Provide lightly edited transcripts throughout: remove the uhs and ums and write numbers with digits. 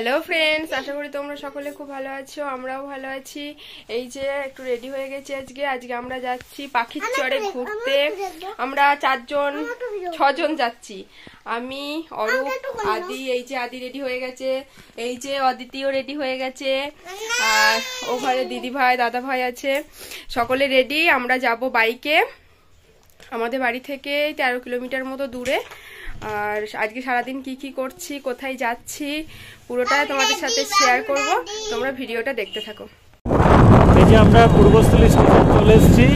Hello friends, আশা করি তোমরা সকলে খুব ভালো আছো। আমরাও ভালো আছি। এই যে একটু রেডি হয়ে গেছি। আজকে আমরা যাচ্ছি পাখির চড়ে ঘুরতে। আমরা 6জন যাচ্ছি। আমি, অরূপ, আদি। এই যে আদি রেডি হয়ে গেছে, এই যে অদিতিও রেডি হয়ে গেছে, আর ও ঘরে দিদি ভাই দাদা ভাই আছে, সকলে রেডি। আমরা যাব বাইকে। আমাদের বাড়ি থেকে 13 কিলোমিটার মতো দূরে। আর আজকে সারাদিন কি করছি, কোথায় যাচ্ছি, পুরোটা তোমাদের সাথে শেয়ার করব। তোমরা ভিডিওটা দেখতে থাকো। এই যে আমরা পূর্বস্থলী স্টেশন চলে এসেছি।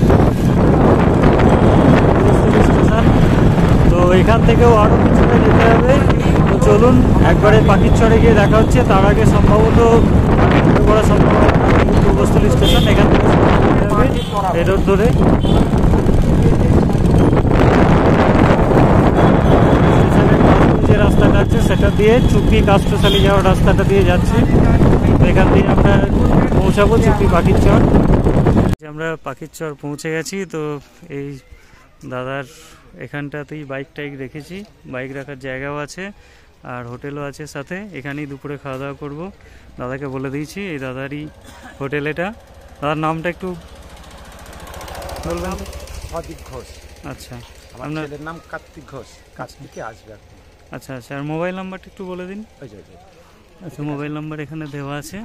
তো এখান থেকেও আরো কিছুটা যেতে হবে। তো চলুন একবারে পাখির চড়ে গিয়ে দেখা হচ্ছে। তার আগে সম্ভবত করা সম্ভব পূর্বস্থলী স্টেশন, এখান থেকে এই রোড ধরে যে রাস্তাটা আছে সেটা দিয়ে চুপি কাস্টশালী যাওয়ার রাস্তাটা দিয়ে যাচ্ছি। এখান দিয়ে আমরা পৌঁছাবো চুপি পাখির চর। আমরা পাখির চর পৌঁছে গেছি। তো এই দাদার এখানটাতেই বাইক রেখেছি, বাইক রাখার জায়গাও আছে আর হোটেলও আছে সাথে। এখানেই দুপুরে খাওয়া দাওয়া করবো। দাদাকে বলে দিয়েছি এই দাদারই হোটেল এটা। দাদার নামটা একটু বলবেন? অদিত ঘোষ। আচ্ছা, আমার ছেলের নাম কার্তিক ঘোষ। কার্তিকে আসবে। আচ্ছা আচ্ছা, আর মোবাইল নাম্বারটা একটু বলে দিন। আচ্ছা, মোবাইল নাম্বার এখানে দেওয়া আছে।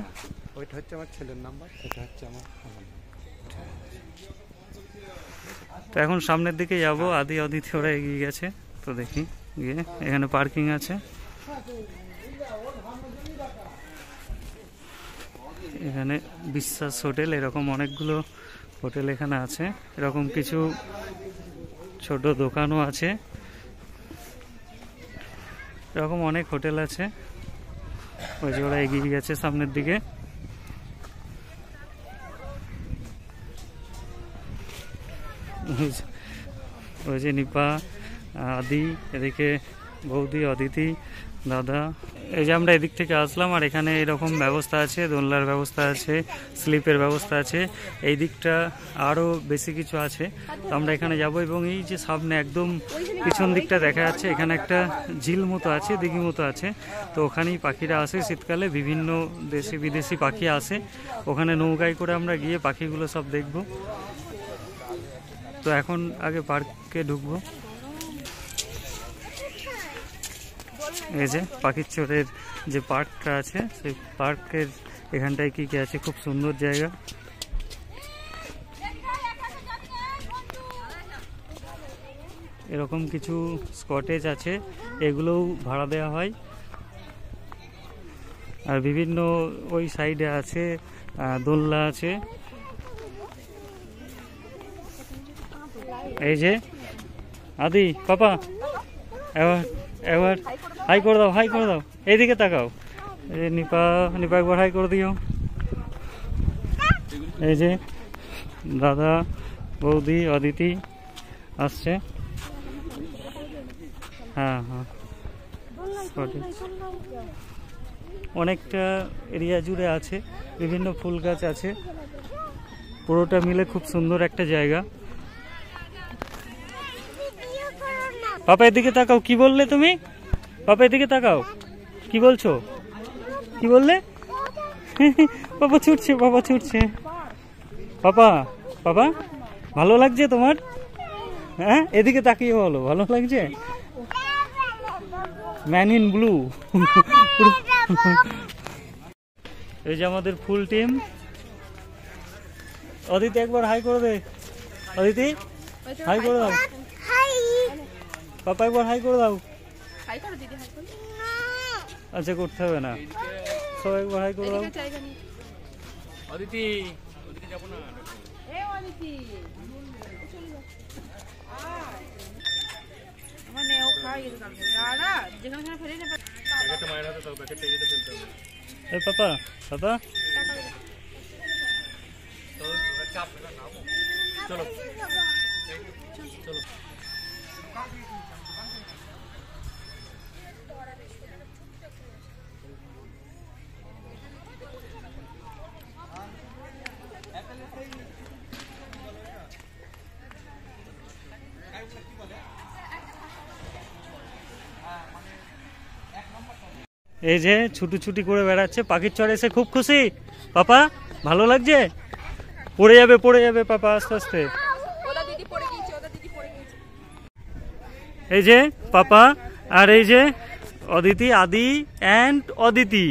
ওইটা হচ্ছে আমার ছেলের নাম্বার, এটা হচ্ছে আমার। তো এখন সামনের দিকে যাব। আদি অদিতি ওরা এগিয়ে গেছে। তো দেখি গিয়ে, এখানে পার্কিং আছে। এখানে বিশ্বাস হোটেল, এরকম অনেকগুলো হোটেল এখানে আছে। এরকম কিছু ছোট দোকানও আছে, এরকম অনেক হোটেল আছে। ওই যে ওরা এগিয়ে গেছে সামনের দিকে। ওই যে নিপা, আদি, এদিকে বৌদি, অদিতি, দাদা। এই যে আমরা এদিক থেকে আসলাম আর এখানে এরকম ব্যবস্থা আছে, দোলনার ব্যবস্থা আছে, স্লিপের ব্যবস্থা আছে। এই দিকটা আরও বেশি কিছু আছে। তো আমরা এখানে যাব এবং এই যে সামনে একদম পিছন দিকটা দেখা যাচ্ছে, এখানে একটা ঝিল মতো আছে, দিঘি মতো আছে। তো ওখানেই পাখিরা আসে শীতকালে, বিভিন্ন দেশি বিদেশি পাখি আসে। ওখানে নৌকায় করে আমরা গিয়ে পাখিগুলো সব দেখব। তো এখন আগে পার্কে ঢুকবো। এই যে পাখির চরের যে পার্কটা আছে, সেই পার্কের এখানটায় কি আছে, খুব সুন্দর জায়গা। এরকম কিছু স্কটেজ আছে, এগুলোও ভাড়া দেওয়া হয়। আর বিভিন্ন ওই সাইডে আছে দোলনা আছে। এই যে আদি, পাপা, এবার হাই করে দাও, হাই করে দাও, এইদিকে তাকাও। এই যে নিপা একবার হাই করে দিও। এই যে দাদা, বৌদি, অদিতি আসছে। হ্যাঁ, অনেকটা এরিয়া জুড়ে আছে, বিভিন্ন ফুল গাছ আছে। পুরোটা মিলে খুব সুন্দর একটা জায়গা। পাপা এদিকে তাকাও। কি বললে তুমি? পাপা এদিকে তাকাও, কি বলছো? কি বললে? পাপা ছুটছে, পাপা ছুটছে। পাপা ভালো লাগছে তোমার? হ্যাঁ, এদিকে তাকিয়ে বলো, ভালো লাগছে? Man in blue. এই যে আমাদের ফুল টিম। অদিতি একবার হাই করে দে। অদিতি হাই করে দাও। পাপা একবার হাই করে দাও। আচ্ছা, করতে হবে না, সবাই একবার হাই করে দাও। অদিতি পাপা চলো এই যে ছুটি করে বেড়াচ্ছে, পাখির চড়ে এসে খুব খুশি। পাপা ভালো লাগছে? পড়ে যাবে পাপা আস্তে আস্তে। এই যে পাপা আর এই যে অদিতি, আদি অ্যান্ড অদিতি।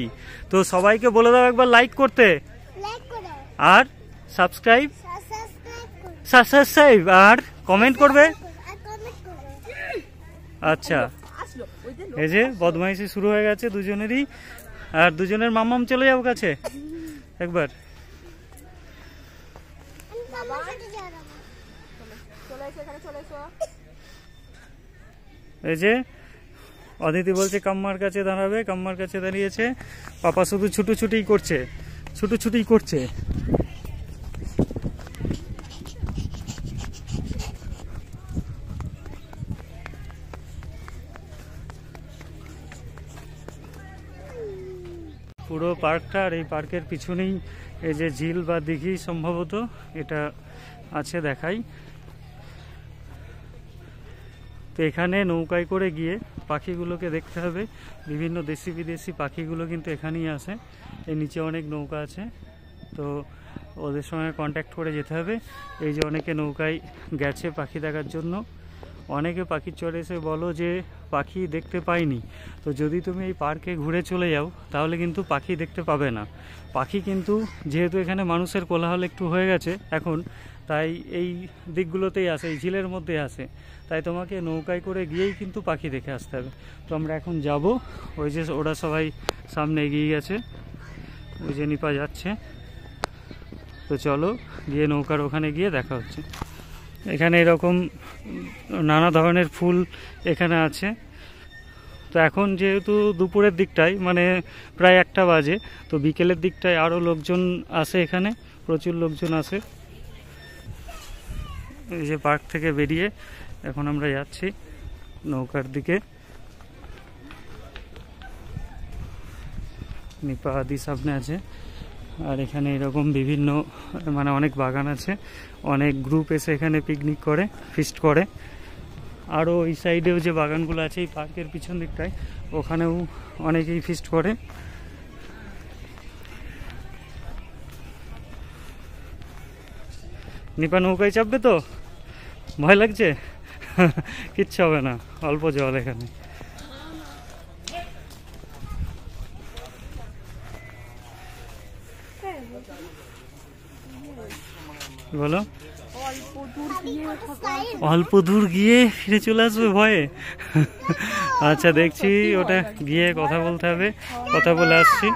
তো সবাইকে বলে দাও একবার লাইক করতে, আর সাবস্ক্রাইব আর কমেন্ট করবে। আচ্ছা, এই যে বদমাইশি শুরু হয়ে গেছে দুজনেরই, আর দুজনের মামাম চলে যাও কাছে একবার। এই যে অদিতি বলছে কাম্মার কাছে দাঁড়াবে, কাম্মার কাছে দাঁড়িয়েছে। পাপা শুধু ছুটোছুটি করছে। পুরো পার্কটা, আর এই পার্কের পিছনেই এই যে ঝিল বা দিঘি সম্ভবত এটা আছে, দেখাই। তো এখানে নৌকায় করে গিয়ে পাখিগুলোকে দেখতে হবে। বিভিন্ন দেশি বিদেশি পাখিগুলো কিন্তু এখানেই আসে। এই নিচে অনেক নৌকা আছে, তো ওদের সঙ্গে কন্ট্যাক্ট করে যেতে হবে। এই যে অনেকে নৌকায় গেছে পাখি দেখার জন্য। অনেকে পাখির চড়ে এসে বলো যে পাখি দেখতে পাইনি। তো যদি তুমি এই পার্কে ঘুরে চলে যাও তাহলে কিন্তু পাখি দেখতে পাবে না। পাখি কিন্তু যেহেতু এখানে মানুষের কোলাহল একটু হয়ে গেছে এখন, তাই এই দিকগুলোতেই আসে, এই ঝিলের মধ্যে আসে। তাই তোমাকে নৌকায় করে গিয়েই কিন্তু পাখি দেখে আসতে হবে। তো আমরা এখন যাব, ওই যে ওরা সবাই সামনে এগিয়ে গেছে, ওই যে নিপা যাচ্ছে। তো চলো গিয়ে নৌকার ওখানে গিয়ে দেখা হচ্ছে। এখানে এরকম নানা ধরনের ফুল এখানে আছে। তো এখন যেহেতু দুপুরের দিকটায়, মানে প্রায় 1টা বাজে, তো বিকেলের দিকটায় আরও লোকজন আসে, এখানে প্রচুর লোকজন আসে। এই যে পার্ক থেকে বেরিয়ে এখন আমরা যাচ্ছি নৌকার দিকে। নিপা আদি সামনে আছে, আর এখানে এরকম বিভিন্ন মানে অনেক বাগান আছে, অনেক গ্রুপ এসে এখানে পিকনিক করে, ফিস্ট করে। আরও ওই সাইডেও যে বাগানগুলো আছে এই পার্কের পিছন দিকটায়, ওখানেও অনেকেই ফিস্ট করে। নিপা নৌকায় চাপবে তো? ভয় লাগছে? কিচ্ছু হবে না, অল্প জল এখানে। বলো, অল্প দূর গিয়ে ফিরে চলে আসবে ভয়ে? আচ্ছা দেখছি, ওটা গিয়ে কথা বলতে হবে, কথা বলে আসছি।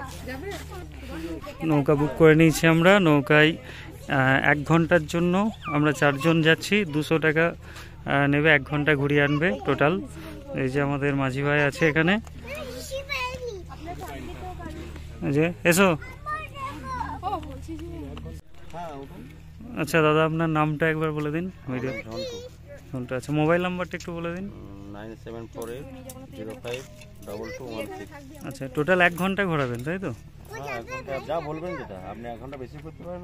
নৌকা বুক করে নিয়েছি আমরা। নৌকায় 1 ঘন্টার জন্য আমরা 4 জন যাচ্ছি। 200 টাকা নেবে, 1 ঘন্টা ঘুরিয়ে আনবে টোটাল। এই যে আমাদের মাঝি ভাই আছে এখানে, এই যে এসো। আচ্ছা দাদা, আপনার নামটা একবার বলে দিন। ঝন্টু। আচ্ছা, মোবাইল নাম্বারটা একটু বলে দিন। 9748052216। আচ্ছা, টোটাল 1 ঘন্টা ঘোরাবেন, তাই তো? যা বলবেন যেটা আপনি 1 ঘন্টা বেশি করতে পারেন,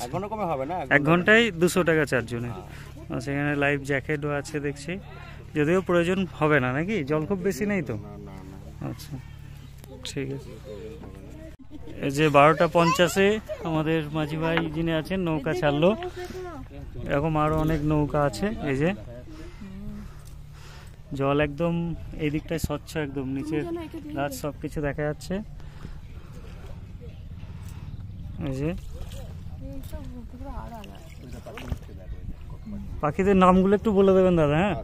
1 ঘন্টা কমে হবে না। 1 ঘন্টায় 200 টাকা 4 জনের। আচ্ছা, এখানে লাইফ জ্যাকেটও আছে দেখছি, যদিও প্রয়োজন হবে না নাকি, জল খুব বেশি নেই তো? আচ্ছা ঠিক আছে। এই যে 12:50-এ আমাদের মাঝি ভাই যিনি আছেন নৌকা ছাড়লো। এরকম আরো অনেক নৌকা আছে। এই যে জল একদম এই দিকটায় স্বচ্ছ, একদম নিচের গাছ সবকিছু দেখা যাচ্ছে। এই যে পাখিদের নামগুলো একটু বলে দেবেন দাদা। হ্যাঁ,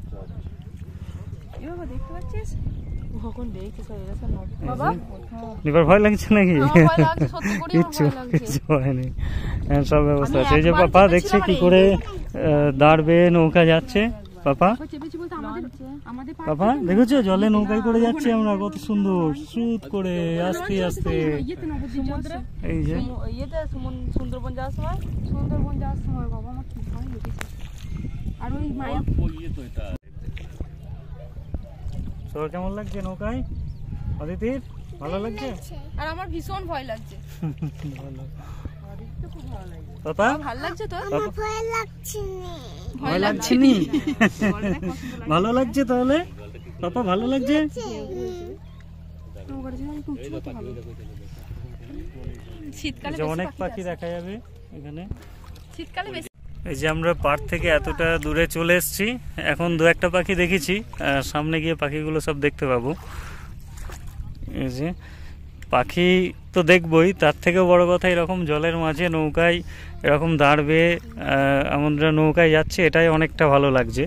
এবার ভয় লাগছে নাকি? কিচ্ছু হয়নি, সব ব্যবস্থা আছে। এই যে পাপা দেখছে কি করে দাঁড়বে, নৌকা যাচ্ছে। পাপা দেখেছো জলে নৌকায় করে যাচ্ছে আমরা, কত সুন্দর স্রোত করে আস্তে আস্তে। এই যে সুন্দরবন যাওয়ার সময় বাবা আমার কি ভয় লেগেছে। আর ওই মায়া তোর কেমন লাগছে নৌকায়? অদিতির ভালো লাগছে? আর আমার ভীষণ ভয় লাগছে। ভালো। পাপা ভালো লাগছে তো? ভয় লাগছে নি? ভালো লাগছে তাহলে? পাপা ভালো লাগছে? শীতকালে যে অনেক পাখি দেখা যাবে এখানে। শীতকালে বেশি। এই যে আমরা পার্ক থেকে এতটা দূরে চলে এসেছি, এখন দু একটা পাখি দেখেছি, সামনে গিয়ে পাখিগুলো সব দেখতে পাবো। এই যে পাখি তো দেখবই, তার থেকেও বড় কথা এরকম জলের মাঝে নৌকায় এরকম দাঁড়বে, আমরা নৌকায় যাচ্ছি, এটাই অনেকটা ভালো লাগছে।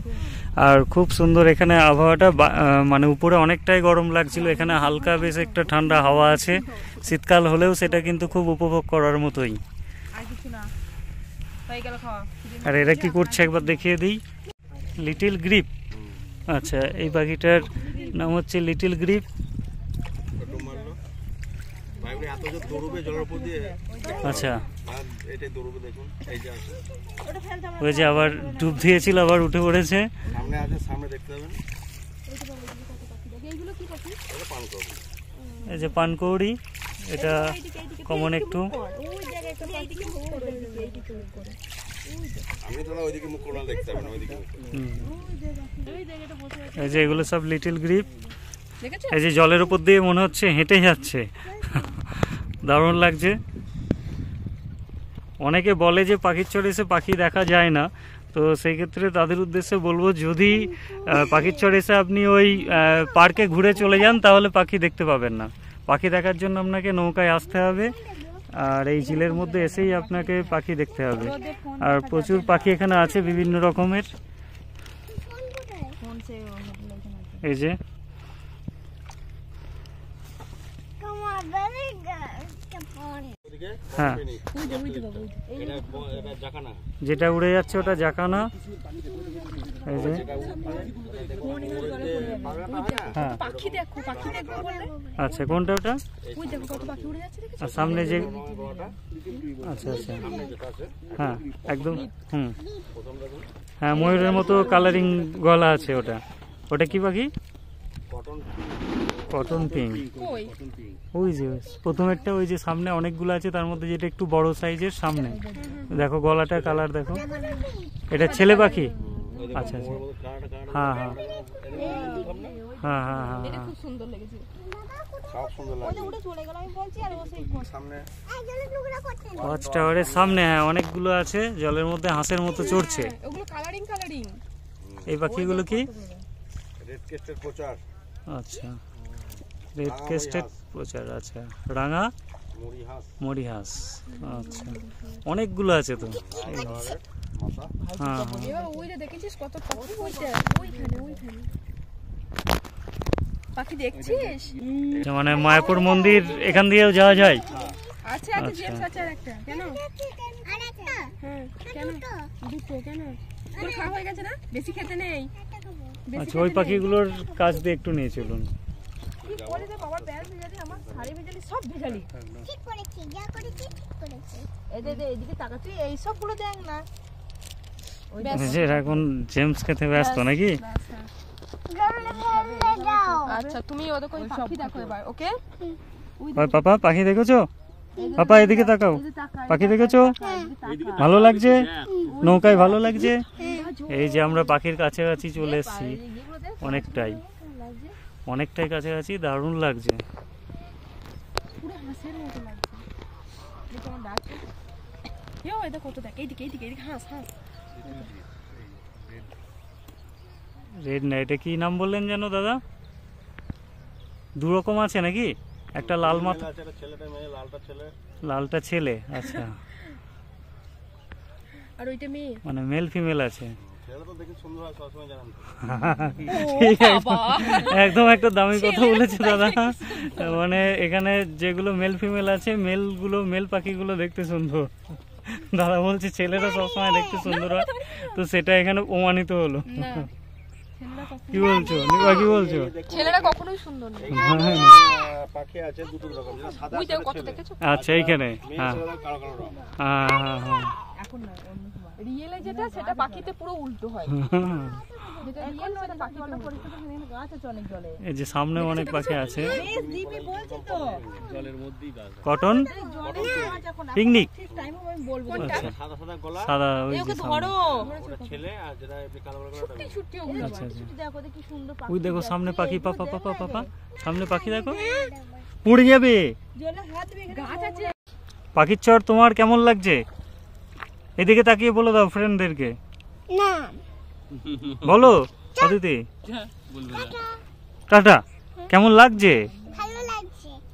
আর খুব সুন্দর এখানে আবহাওয়াটা, মানে উপরে অনেকটাই গরম লাগছিল, এখানে হালকা বেশ একটা ঠান্ডা হাওয়া আছে। শীতকাল হলেও সেটা কিন্তু খুব উপভোগ করার মতোই। আর এরা কি করছে একবার দেখিয়ে দিই। লিটল গ্রিপ, আচ্ছা এই পাখিটার নাম হচ্ছে লিটল গ্রিপ। আচ্ছা ওই যে আবার ডুব দিয়েছিল, আবার উঠে পড়েছে। এই যে পানকৌড়ি, এটা কমন একটু। এই যে এগুলো সব লিটল গ্রিপ। এই যে জলের উপর দিয়ে মনে হচ্ছে হেঁটে যাচ্ছে, দারুণ লাগছে। অনেকে বলে যে পাখির চরে এসে পাখি দেখা যায় না, তো সেই ক্ষেত্রে তাদের উদ্দেশ্যে বলবো, যদি পাখির চরে এসে আপনি ওই পার্কে ঘুরে চলে যান তাহলে পাখি দেখতে পাবেন না। পাখি দেখার জন্য আপনাকে নৌকায় আসতে হবে, আর এই ঝিলের মধ্যে এসেই আপনাকে পাখি দেখতে হবে। আর প্রচুর পাখি এখানে আছে বিভিন্ন রকমের। এই যে হ্যাঁ, যেটা উড়ে যাচ্ছে ওটা জাকানা। এই যে হ্যাঁ, আচ্ছা কোনটা ওটা? আর সামনে যে, আচ্ছা আচ্ছা হ্যাঁ একদম, হ্যাঁ ময়ূরের মতো কালারিং গলা আছে ওটা। ওটা কি পাখি? Cotton pink. ওই যে প্রথমেরটা, ওই যে সামনে অনেকগুলো আছে, তার মধ্যে যেটা একটু বড় সাইজের সামনে দেখো, গলাটার কালার দেখো। এটা ছেলে পাখি? আচ্ছা আচ্ছা হ্যাঁ হ্যাঁ হ্যাঁ হ্যাঁ হ্যাঁ হ্যাঁ, ওয়াচ টাওয়ারের সামনে হ্যাঁ অনেকগুলো আছে, জলের মধ্যে হাঁসের মতো চড়ছে। এই পাখিগুলো কি? আচ্ছা রেড ক্রেস্টেড পোচার, আচ্ছা রাঙা মরি হাঁস, আচ্ছা অনেকগুলো আছে তো। হ্যাঁ মানে মায়াপুর মন্দির এখান দিয়েও যাওয়া যায়? আচ্ছা আচ্ছা, ওই পাখিগুলোর কাছ দিয়ে একটু নিয়ে চলুন। এখন জেমস খেতে ব্যস্ত নাকি? আচ্ছা তুমি ওদের কোন পাখি দেখো এবার, ওকে? ওই পাপা পাখি দেখেছো? পাপা এদিকে তাকাও, পাখি দেখেছো? ভালো লাগছে নৌকায়? ভালো লাগছে? এই যে আমরা পাখির কাছাকাছি চলে এসেছি, অনেকটাই কাছাকাছি, দারুণ লাগছে। রেড না, এটা কি নাম বললেন যেন দাদা? দু রকম আছে নাকি? একটা লাল মাথা, লালটা ছেলে, আচ্ছা আর ওইটা মেয়ে, মানে মেল ফিমেল আছে। একদম একটা দামি কথা বলেছে দাদা, মানে এখানে যেগুলো মেল ফিমেল আছে, মেল পাখিগুলো দেখতে সুন্দর। দাদা বলছে ছেলেরা সবসময় দেখতে সুন্দর হয়, তো সেটা এখানে প্রমাণিত হলো। কি বলছো নিপা, কি বলছো? ছেলেরা কখনোই সুন্দর না। পাখি আছে দুটো রকম, সাদা ওই দেখো কত দেখেছো? আচ্ছা এইখানে হ্যাঁ হ্যাঁ হ্যাঁ, এখন না রিয়েলে যেটা সেটা পাখিতে পুরো উল্টো হয়। এই যে সামনে অনেক পাখি আছে। কটন পিকনিক, আচ্ছা সাদা ওই যে সামনে। আচ্ছা আচ্ছা ওই দেখো সামনে পাখি, পাপা পাপা পাপা সামনে পাখি দেখো, পড়ে যাবে। পাখির চর তোমার কেমন লাগছে? এদিকে তাকিয়ে বলে দাও ফ্রেন্ডদেরকে, বলো অদিতি টাটা। কেমন লাগছে?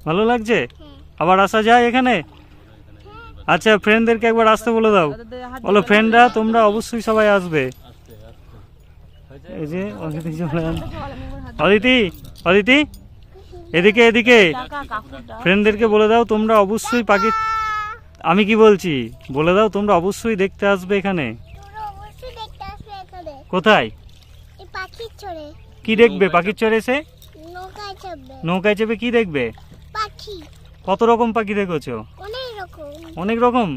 ভালো লাগছে। আবার আসা যায় এখানে? আচ্ছা ফ্রেন্ডদেরকে একবার আসতে বলে দাও, বলো ফ্রেন্ডরা তোমরা অবশ্যই সবাই আসবে। এই যে অদিতি চলে, অদিতি অদিতি এদিকে এদিকে ফ্রেন্ডদেরকে বলে দাও তোমরা অবশ্যই পাখি, আমি কি বলছি বলে দাও তোমরা অবশ্যই দেখতে আসবে এখানে। কোথায়? কি দেখবে পাখির চরে এসে? নৌকায় চেপে কি দেখবে? কত রকম পাখি দেখেছো? অনেক রকম।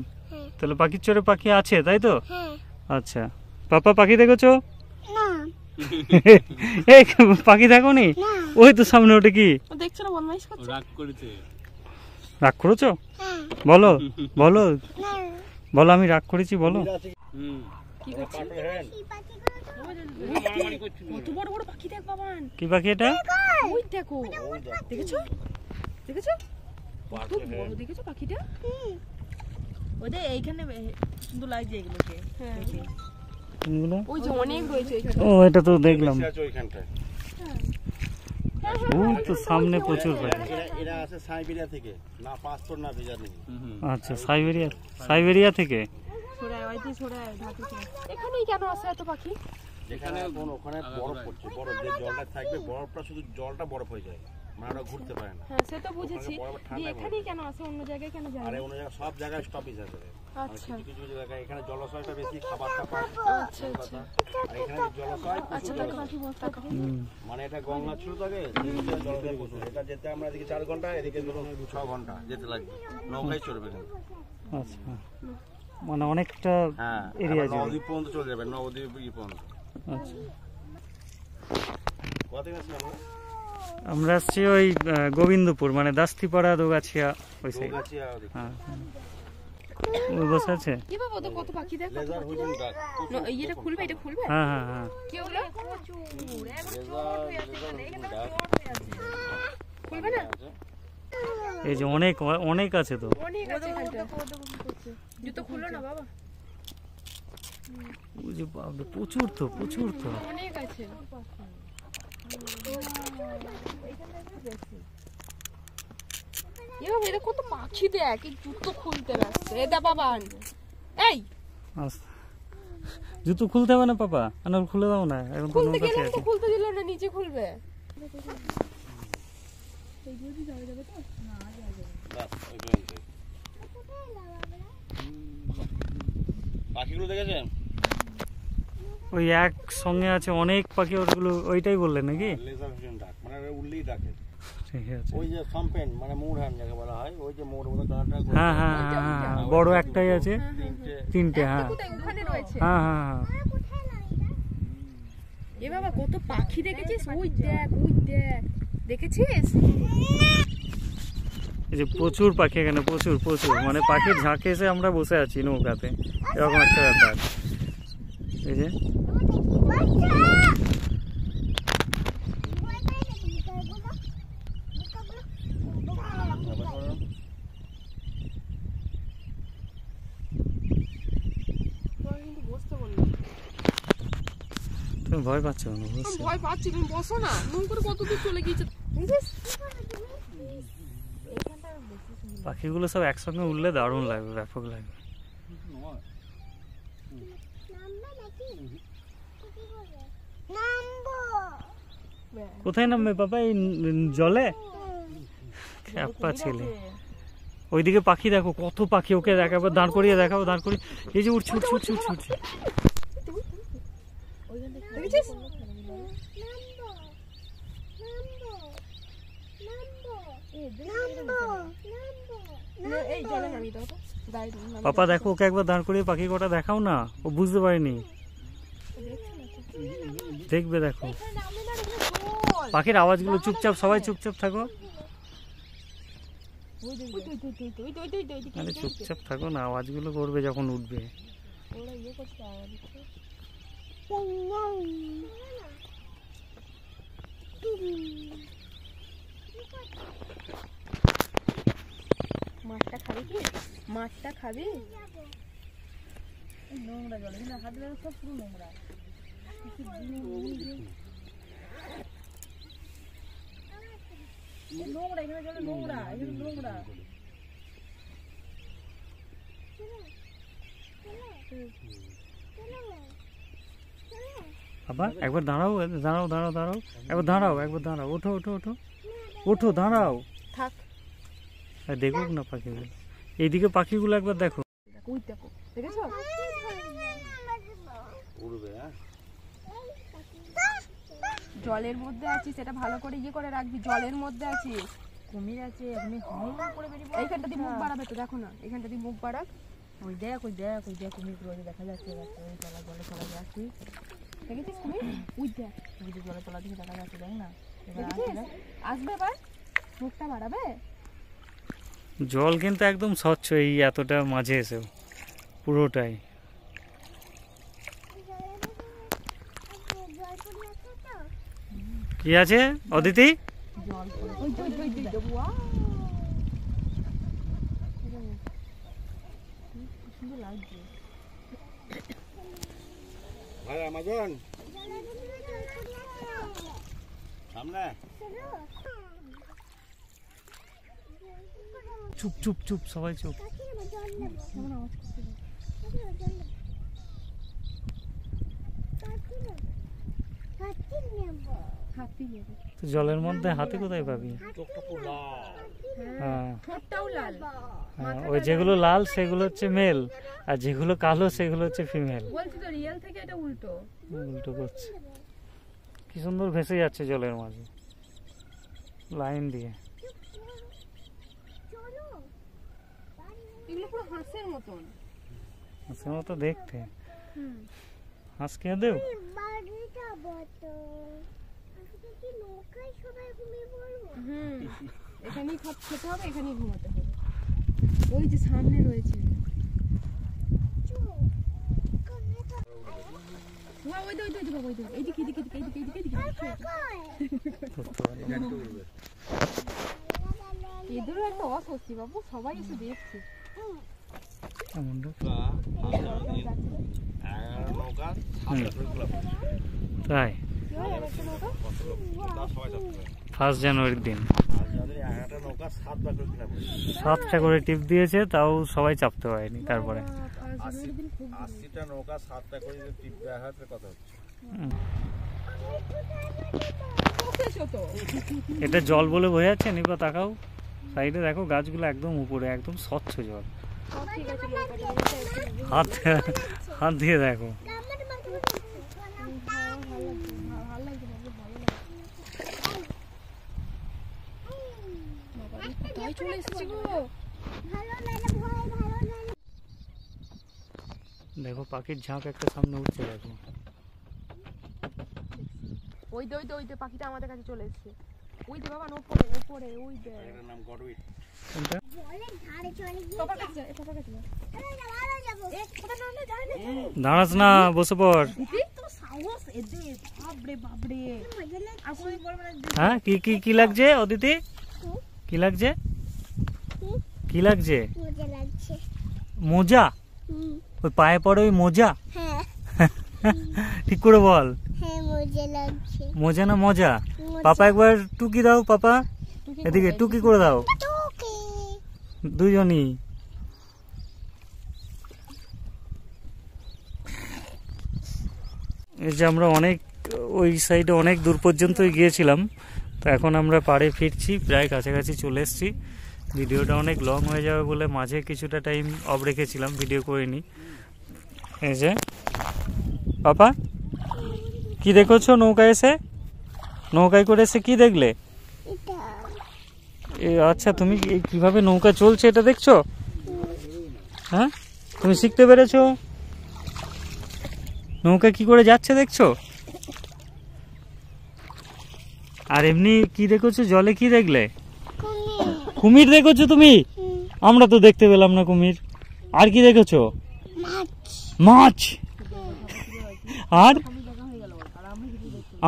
তাহলে পাখির চরে পাখি আছে তাই তো? আচ্ছা পাপা পাখি দেখেছো? এই পাখি দেখোনি? ওই তো সামনে ওটা কি দেখছো না? বদমাইশ করছে, রাগ করেছো? বলো বলো বলো আমি রাগ করেছি বলো। কি পাখি এটা? দেখেছো দেখেছো দেখেছো পাখিটা? ওদের এইখানে সুন্দর লাগছে এগুলোকে। ওই যে অনেক রয়েছে। ও এটা তো দেখলাম ওই তো সামনে প্রচুর পাখি। এরা আছে সাইবেরিয়া থেকে, না পাসপোর্ট না ভিসা নেই। আচ্ছা সাইবেরিয়া, সাইবেরিয়া থেকে। এখানেই কেন আসে এত পাখি? যেখানে এখন ওখানে বরফ পড়ছে, বরফ যে জলটা থাকবে বরফটা শুধু জলটা বরফ হয়ে যায়, মানে ওরা ঘুরতে পারে না। হ্যাঁ সে তো বুঝেছি, এখানেই কেন আসে, অন্য জায়গায় কেন যায়? আরে অন্য জায়গায় সব জায়গায় স্টপেজ আছে। আচ্ছা কিছু কিছু জায়গায় এখানে জলাশয়টা বেশি, খাবারটা পায়। আচ্ছা আচ্ছা আর এখানে জলাশয় আচ্ছা তাহলে পাখি বলতে মানে এটা গঙ্গা ছিল তো আগে, জলাশয় প্রচুর। এটা যেতে আমরা এদিকে 4 ঘন্টা, এদিকে ধরুন 6 ঘন্টা যেতে লাগবে, নৌকায় চড়বে কিন্তু। আচ্ছা মানে অনেকটা হ্যাঁ এরিয়া জুড়ে নবদ্বীপ পর্যন্ত চলে যাবে, নবদ্বীপ পর্যন্ত। আচ্ছা কোথায় গেছিলাম আমরা আসছি ওই গোবিন্দপুর, মানে দাস্তিপাড়া দোগাছিয়া ওই সাইড। হ্যাঁ ওই বসে আছে। কি বাবা তো কত পাখি দেখো। লেজার হুইজিং ডাক। এটা খুলবে, এটা খুলবে। হ্যাঁ হ্যাঁ হ্যাঁ কি হলো? খুলবে না? এই যে অনেক অনেক আছে তো, অনেক আছে এখানটা। জুতো খুলো না বাবা। ওই যে বাবা প্রচুর তো, প্রচুর তো অনেক আছে। এটা কত পাখি দেখ, এই জুতো খুলতে লাগছে। এটা বাবান এই জুতো খুলতে হবে না পাপা, আনার খুলে দাও না, এখন তো খুলতে নৌকা গেলাম আছে। তো খুলতে দিল না, নিচে খুলবে। পাখিগুলো দেখেছেন? ওই এক সঙ্গে আছে অনেক পাখি, ওগুলো ওইটাই বললেন নাকি? লেজার হুইজিং ডাক মানে উল্লেই ডাকে। ঠিক আছে। ওই যে সামপেন মানে মুড়হান যাকে বলা হয়, ওই যে মোড় মতো কালারটা। হ্যাঁ হ্যাঁ হ্যাঁ বড় একটাই আছে, তিনটে। হ্যাঁ ওখানে রয়েছে। হ্যাঁ হ্যাঁ হ্যাঁ এ বাবা কত পাখি দেখেছিস? ওই দেখ, ওই দেখ, দেখেছিস? এই যে প্রচুর পাখি এখানে, প্রচুর প্রচুর, মানে পাখির ঝাঁকে এসে আমরা বসে আছি নৌকাতে, এরকম একটা ব্যাপার। এই যে তুমি ভয় পাচ্ছ না? ভয় পাচ্ছি, তুমি বসো না। নৌকার কত দূর চলে গিয়েছে বুঝিস? পাখিগুলো সব একসঙ্গে উঠলে দারুণ লাগবে, ব্যাপক লাগবে। কোথায় নামবে পাপা? এই জলে? খ্যাপা ছেলে। ওইদিকে পাখি দেখো, কত পাখি, ওকে দেখাবো, দাঁড় করিয়ে দেখাবো, দাঁড় করিয়ে। এই যে উঠছে উঠছে উঠছে উঠছে উঠছে। পাপা দেখো, ওকে একবার দাঁড় করিয়ে পাখি কটা দেখাও না, ও বুঝতে পারেনি। দেখবে দেখো পাখির আওয়াজগুলো। চুপচাপ সবাই চুপচাপ থাকো, আরে চুপচাপ থাকো না, আওয়াজগুলো করবে যখন উঠবে। মাছটা খাবি কি? মাছটা খাবি? নোংরা জল, এখানে হাত দিলে সব পুরো নোংরা। নোংরা এখানে জলে, নোংরা এখানে নোংরা। বাবা একবার দাঁড়াও, দাঁড়াও দাঁড়াও দাঁড়াও, একবার দাঁড়াও, একবার দাঁড়াও, ওঠো ওঠো ওঠো ওঠো, দাঁড়াও। থাক, দেখুক না পাখিগুলো, এইদিকে পাখিগুলো একবার দেখো। ওই দেখো, দেখেছো? উড়বে। হ্যাঁ, জলের মধ্যে আছিস, এটা ভালো করে ইয়ে করে রাখবি। জলের মধ্যে আছিস, কুমির আছে, এমনি হাই করে বেরিয়ে পড়ে। এইখানটা দিয়ে মুখ বাড়াবে তো, দেখো না, এইখানটা দিয়ে মুখ বাড়াক। ওই দেখ ওই দেখ ওই দেখ কুমির গুলো দেখা যাচ্ছে, ওই তলা জলে তলা যাচ্ছি। দেখেছিস তুমি? ওই দেখ, ওই যে জলে তলা দিকে দেখা যাচ্ছে, দেখ না। এবার দেখেছিস? আসবে এবার, মুখটা বাড়াবে। জল কিন্তু একদম স্বচ্ছ, এই এতটা মাঝে এসেও পুরোটাই। কি আছে অদিতি? জল পড়ে ওই ওই ওই ওই ওয়াও, সুন্দর লাগছে। ভাই আমাজন সামনে। চুপ চুপ চুপ, সবাই চুপ। হাতি নেবে। তো জলের মধ্যে হাতি কোথায় পাবি? চোখটা পুরো লাল। হ্যাঁ ঠোঁটটাও লাল। হ্যাঁ, ওই যেগুলো লাল সেগুলো হচ্ছে মেল, আর যেগুলো কালো সেগুলো হচ্ছে ফিমেল। বলছি তো রিয়েল থেকে এটা উল্টো। উল্টো করছে। কি সুন্দর ভেসে যাচ্ছে জলের মাঝে লাইন দিয়ে। এগুলো পুরো হাঁসের মতন। হাঁসের মতো দেখতে। হাঁস খেয়ে দেও। হুম, এখানেই খেতে হবে, এখানেই ঘুমাতে হবে। ওই যে সামনে রয়েছে। ওই ওই ওই ওই ওই এইদিকে এইদিকে এইদিকে এইদিকে এইদিকে এদেরও একটা অস্বস্তি বাবু, সবাই এসে দেখছে। তাই ফার্স্ট জানুয়ারির দিন 7টা করে টিপ দিয়েছে, তাও সবাই চাপতে পারেনি। তারপরে 80টা নৌকা 7টা করে টিপ দেওয়া হয়, কথা হচ্ছে। এটা জল বলে বোঝা যাচ্ছে। নিপা তাকাও, সাইডে দেখো গাছগুলো একদম উপরে, একদম স্বচ্ছ জল। হাত হাত দিয়ে দেখো। দেখো পাখির ঝাঁক একটা সামনে উঠছে, দেখো। ওই দে ওই দে ওই দে, পাখিটা আমাদের কাছে চলে এসেছে। ওই দে বাবা, ওপরে ওপরে ওই দে। এটার নাম গডউইট। কোনটা? পাপার কাছে যা, পাপার কাছে যা। দাঁড়াস না, বসে পড়। হ্যাঁ, কি কি কি লাগছে অদিতি? কি লাগছে? কি লাগছে? মোজা? ওই পায়ে পড়ে ওই মোজা? ঠিক করে বল। মোজা না মজা? পাপা একবার টুকি দাও, পাপা এদিকে টুকি করে দাও। দুজনই। এই যে আমরা অনেক ওই সাইডে অনেক দূর পর্যন্তই গিয়েছিলাম, তো এখন আমরা পাড়ে ফিরছি, প্রায় কাছাকাছি চলে এসেছি। ভিডিওটা অনেক লং হয়ে যাবে বলে মাঝে কিছুটা টাইম অফ রেখেছিলাম, ভিডিও করিনি। এই যে পাপা কি দেখছো নৌকায় এসে? নৌকায় করে এসে কি দেখলে? আচ্ছা, তুমি কিভাবে নৌকা চলছে এটা দেখছো? হ্যাঁ, তুমি শিখতে পেরেছো? নৌকা কি করে যাচ্ছে দেখছো? আর এমনি কি দেখেছো জলে? কি দেখলে? কুমির দেখেছো তুমি? আমরা তো দেখতে পেলাম না কুমির। আর কি দেখেছো? মাছ। আর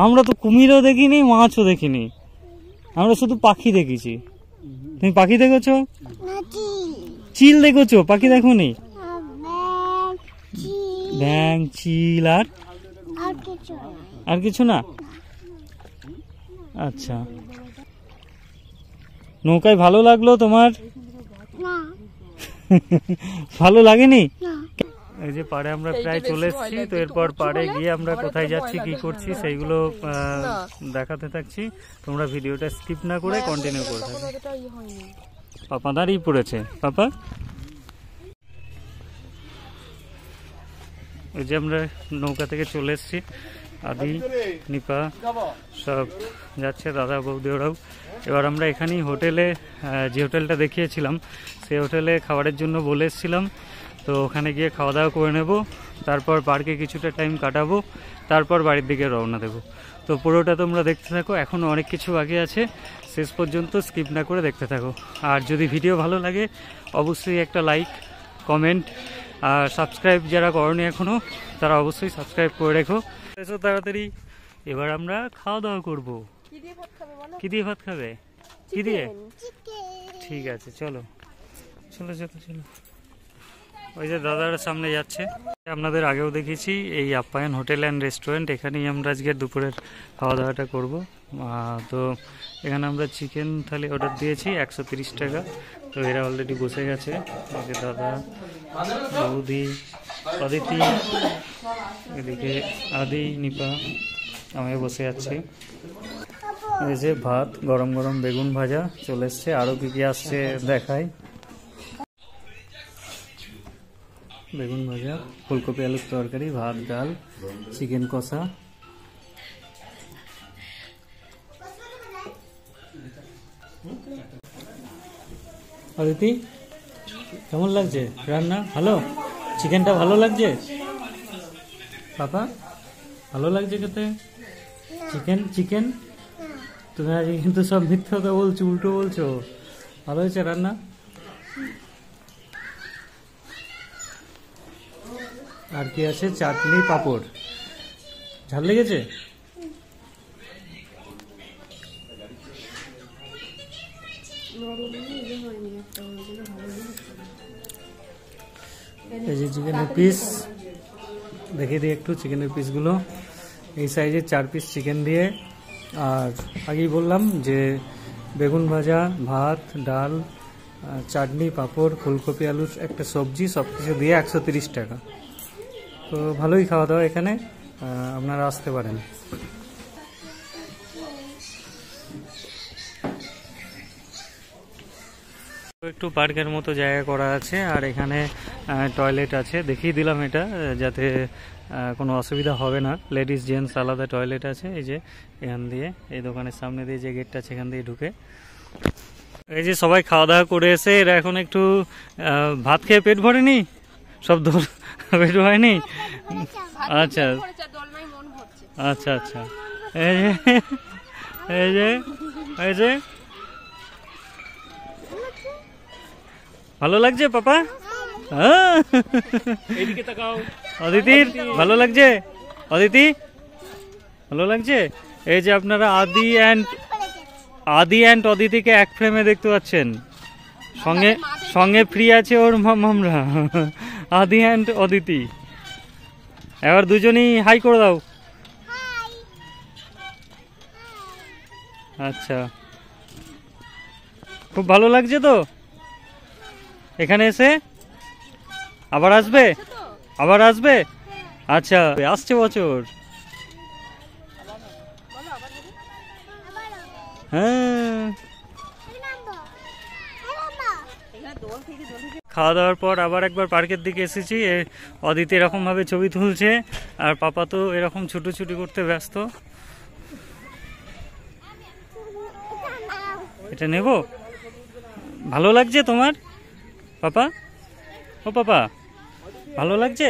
আমরা তো কুমিরও দেখিনি, মাছও দেখিনি, আমরা শুধু পাখি দেখেছি। তুমি পাখি দেখেছো? চিল দেখেছো? পাখি দেখোনি? ব্যাং, চিল আর কিছু না? আচ্ছা, নৌকায় ভালো লাগলো তোমার? ভালো লাগেনি? এই যে পাড়ে আমরা প্রায় চলে এসেছি, তো এরপর পাড়ে গিয়ে আমরা কোথায় যাচ্ছি কি করছি সেইগুলো দেখাতে থাকছি। তোমরা ভিডিওটা স্কিপ না করে কন্টিনিউ করে থাকো। পাপা দাঁড়িয়ে পড়েছে। পাপা, ওই যে আমরা নৌকা থেকে চলে এসেছি, আদি, নিপা সব যাচ্ছে, দাদা বৌদি ওরাও। এবার আমরা এখানেই হোটেলে, যে হোটেলটা দেখিয়েছিলাম সেই হোটেলে খাবারের জন্য বলে এসেছিলাম, তো ওখানে গিয়ে খাওয়া দাওয়া করে নেব, তারপর পার্কে কিছুটা টাইম কাটাবো, তারপর বাড়ির দিকে রওনা দেবো। তো পুরোটা তোমরা দেখতে থাকো, এখনও অনেক কিছু বাকি আছে, শেষ পর্যন্ত স্কিপ না করে দেখতে থাকো। আর যদি ভিডিও ভালো লাগে অবশ্যই একটা লাইক, কমেন্ট আর সাবস্ক্রাইব যারা করনি এখনও তারা অবশ্যই সাবস্ক্রাইব করে রেখো। এসো তাড়াতাড়ি, এবার আমরা খাওয়া দাওয়া করবো। কি দিয়ে ভাত খাবে? কি দিয়ে? ঠিক আছে, চলো চলো চলো চলো। ওই যে দাদার সামনে যাচ্ছে, আপনাদের আগেও দেখেছি এই আপ্যায়ন হোটেল অ্যান্ড রেস্টুরেন্ট, এখানেই আমরা আজকে দুপুরের খাওয়া দাওয়াটা করবো। তো এখানে আমরা চিকেন থালি অর্ডার দিয়েছি 130 টাকা। তো এরা অলরেডি বসে গেছে, এই যে দাদা, বৌদি, অদিতি, এদিকে আদি, নিপা, আমি বসে আছি। এই যে ভাত, গরম গরম বেগুন ভাজা চলে এসছে, আরও কি কি আসছে দেখায়। বেগুন ভাজা, ফুলকপি আলুর তরকারি, ভাত, ডাল, চিকেন কষা। অদিতি, কেমন লাগছে রান্না? ভালো? চিকেনটা ভালো লাগছে? পাপা, ভালো লাগছে খেতে? চিকেন চিকেন তুমি আজকে কিন্তু সব মিথ্যা কথা বলছো, উল্টো বলছো। ভালো হয়েছে রান্না? আর কি আছে? চাটনি, পাঁপড়। ঝাল লেগেছে? এই যে চিকেনের পিস দেখিয়ে দিই একটু, চিকেনের পিসগুলো এই সাইজে 4 পিস চিকেন দিয়ে, আর আগেই বললাম যে বেগুন ভাজা, ভাত, ডাল, চাটনি, পাঁপড়, ফুলকপি আলুর একটা সবজি, সব কিছু দিয়ে 130 টাকা। তো ভালোই খাওয়া দাওয়া এখানে, আপনারা আসতে পারেন। একটু পার্কের মতো জায়গা করা আছে, আর এখানে টয়লেট আছে, দেখিয়ে দিলাম এটা যাতে কোনো অসুবিধা হবে না। লেডিস জেন্টস আলাদা টয়লেট আছে। এই যে এখান দিয়ে, এই দোকানের সামনে দিয়ে যে গেটটা আছে এখান দিয়ে ঢুকে। এই যে সবাই খাওয়া দাওয়া করে এসে এরা এখন একটু ভাত খেয়ে পেট ভরেনি, সব পেট ভরেনি। আচ্ছা আচ্ছা আচ্ছা, এই যে এই যে এই যে ভালো লাগছে পাপা? এইদিকে তাকাও। অদিতির ভালো লাগছে? অদিতি ভালো লাগছে? এই যে আপনারা আদি অ্যান্ড অদিতিকে এক ফ্রেমে দেখতে পাচ্ছেন, সঙ্গে সঙ্গে ফ্রি আছে ওর মামরা, আদি অ্যান্ড অদিতি। এবার দুজনই হাই করে দাও। আচ্ছা, খুব ভালো লাগছে তো এখানে এসে? আবার আসবে? আবার আসবে? আচ্ছা, আসছে বছর। হ্যাঁ, খাওয়া দাওয়ার পর আবার একবার পার্কের দিকে এসেছি। অদিতি এরকম ভাবে ছবি তুলছে, আর পাপা তো এরকম ছুটোছুটি করতে ব্যস্ত। এটা নেব? ভালো লাগছে তোমার পাপা? ও পাপা, ভালো লাগছে?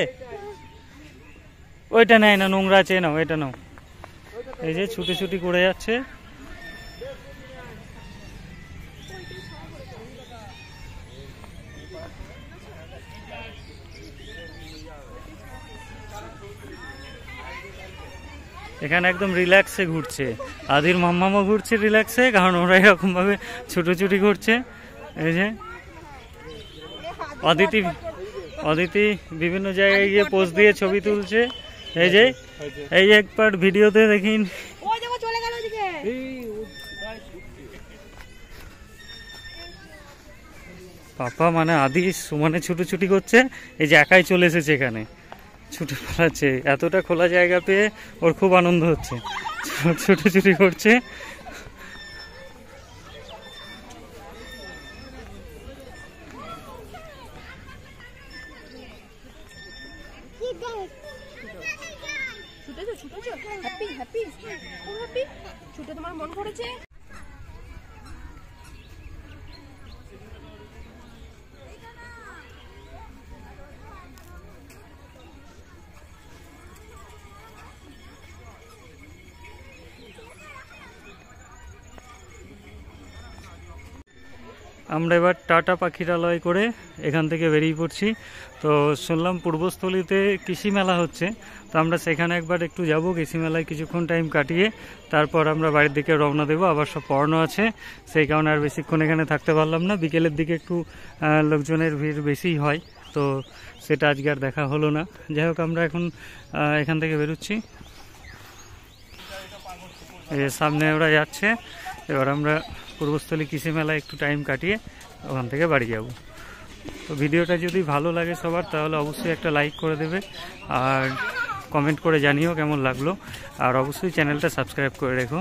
ওইটা নেয় না, নোংরা আছে, নাও এটা নাও। এই যে ছুটি ছুটি করে যাচ্ছে, এখানে একদম রিল্যাক্সে ঘুরছে। আদির মাম্মামও ঘুরছে রিল্যাক্সে, কারণ ওরা এরকমভাবে ছুটোছুটি করছে। এই যে অদিতি বিভিন্ন জায়গায় গিয়ে পোজ দিয়ে ছবি তুলছে। এই যে একবার ভিডিওতে দেখিন, পাপা মানে আদি সমানে ছুটোছুটি করছে। এই যে একাই চলে এসেছে এখানে, ছুটে পালাচ্ছে। এতটা খোলা জায়গা পেয়ে ওর খুব আনন্দ হচ্ছে, ছুটোছুটি করছে। ছুটে তোমার মন পড়েছে? আমরা এবার টাটা পাখিরালয় করে এখান থেকে বেরিয়ে পড়ছি। তো শুনলাম পূর্বস্থলীতে কৃষি মেলা হচ্ছে, তো আমরা সেখানে একবার একটু যাব, কৃষি মেলায় কিছুক্ষণ টাইম কাটিয়ে তারপর আমরা বাড়ির দিকে রওনা দেবো। আবার সব পড়ানো আছে, সেই কারণে আর বেশিক্ষণ এখানে থাকতে পারলাম না। বিকেলের দিকে একটু লোকজনের ভিড় বেশিই হয়, তো সেটা আজকে আর দেখা হলো না। যাই হোক, আমরা এখন এখান থেকে বেরোচ্ছি। সামনে ওরা যাচ্ছে, এবার আমরা পূর্বস্থলী কৃষি মেলায় একটু টাইম কাটিয়ে ওখান থেকে বাড়ি যাব। তো ভিডিওটা যদি ভালো লাগে সবার, তাহলে অবশ্যই একটা লাইক করে দেবে আর কমেন্ট করে জানিও কেমন লাগলো, আর অবশ্যই চ্যানেলটা সাবস্ক্রাইব করে রেখো।